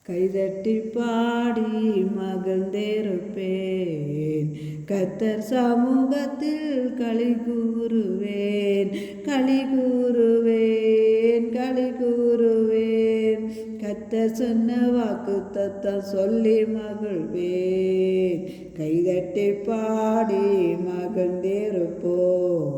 கைதட்டி பாடி மகிழ்ந்திருப்பேன். கர்த்தர் சமூகத்தில் களி கூறுவேன், களி கூறுவேன், களி கூறுவேன். கர்த்தர் சொன்ன வாக்கு தத்தம் சொல்லி மகிழ்வேன். கைதட்டி பாடி மகிழ்ந்திருப்போம்.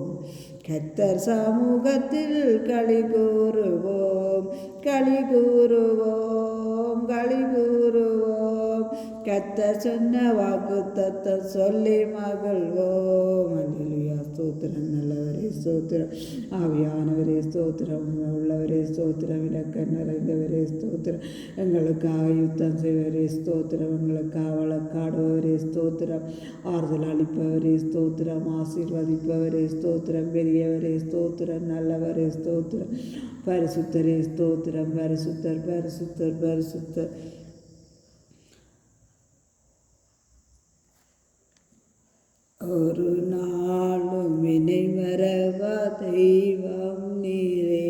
கர்த்தர் சமூகத்தில் களி கூறுவோம், களி கூறுவோம், களி கூறுவோம். கர்த்தர் சொன்ன வாக்கு தத்தம் சொல்லி மகிழ்வோம். அல்லேலூயா. ஸ்தோத்திரம். நல்லவரே ஸ்தோத்திரம். ஆவியானவரே ஸ்தோத்திரம். உள்ளவரே ஸ்தோத்திரம். இலக்க நிறைந்தவரே ஸ்தோத்திரம். எங்களுக்காக யுத்தம் செய்வரே ஸ்தோத்திரம். எங்களுக்காக வழக்காடுபவரே ஸ்தோத்திரம். ஆறுதல் அளிப்பவரே ஸ்தோத்திரம். ஆசீர்வதிப்பவரே ஸ்தோத்திரம். பெரியவரே ஸ்தோத்திரம். நல்லவரே ஸ்தோத்திரம். பரிசுத்தரே ஸ்தோத்திரம். பரிசுத்தர், பரிசுத்தர், பரிசுத்தர். ஒரு நாளும் வினை மறவா தெய்வம் நீரே,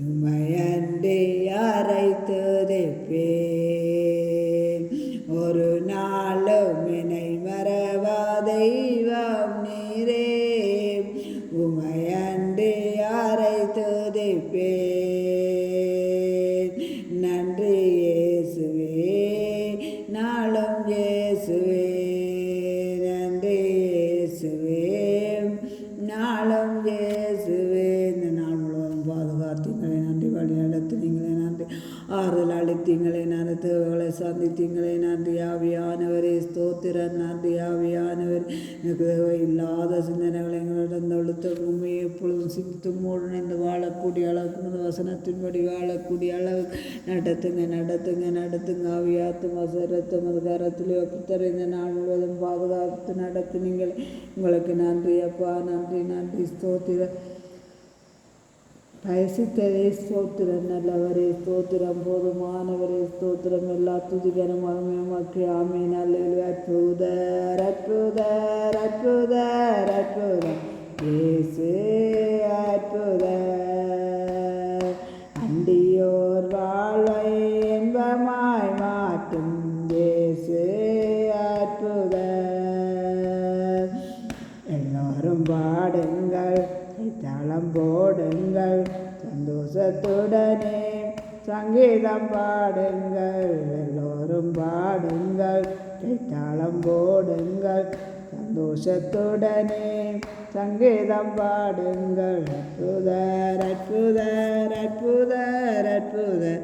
உமையண்டே யாரை துதிப்பேன். ஒரு நாளும் வினை மறவா தெய்வம் நீரே, உமையண்டே யாரை துதிப்பேன். நன்றி இயேசுவே, நாளும் இயேசுவே, நாளும் இயேசுவே. இந்த நாள் முழுவதும் பாதுகாத்தீங்களே நன்றி. வழி நடத்தினீங்களே நன்றி. ஆறுதல் அளித்தீங்களே நன்றி. தேவைகளை சந்தித்தீங்களே நன்றி. ஆவியானவரே ஸ்தோத்திரம். நன்றி ஆவியானவர். எனக்கு தேவை இல்லாத சிந்தனைகளை எங்களிடம் தொழுத்த உண்மையை எப்பொழுதும் சிந்து மூழ்நின்று வாழக்கூடிய அளவுக்கு வசனத்தின்படி வாழக்கூடிய அளவு நடத்துங்க, நடத்துங்க, நடத்துங்க. ஆவியாத்தும் வசரத்தும் அது கரத்திலே ஒப்புத்தர இந்த நாள் முழுவதும் பாதுகாத்து நடத்துனீங்களே உங்களுக்கு நன்றி அப்பா. நன்றி, நன்றி. ஸ்தோத்திரம். பரிசுத்தரே ஸ்தோத்திரம். நல்லவரே ஸ்தோத்திரம். போதுமானவரே ஸ்தோத்திரம். எல்லா துதிகரமாக மக்கள் ஆமீன். அல்லேலூயா. அற்புதர், அற்புதர், அற்புதர், அற்புதர் இயேசு அற்புதர். அண்டியோர் வாழ்வை இன்பமாய் மாற்றும் இயேசு அற்புதர். எல்லாரும் பாடுங்கள், தாளம் போடுங்கள், சந்தோஷத்துடனே சங்கீதம் பாடுங்கள். எல்லோரும் பாடுங்கள், தாளம் போடுங்கள், சந்தோஷத்துடனே சங்கீதம் பாடுங்கள். அற்புதர், அற்புதர், அற்புதர், அற்புதர்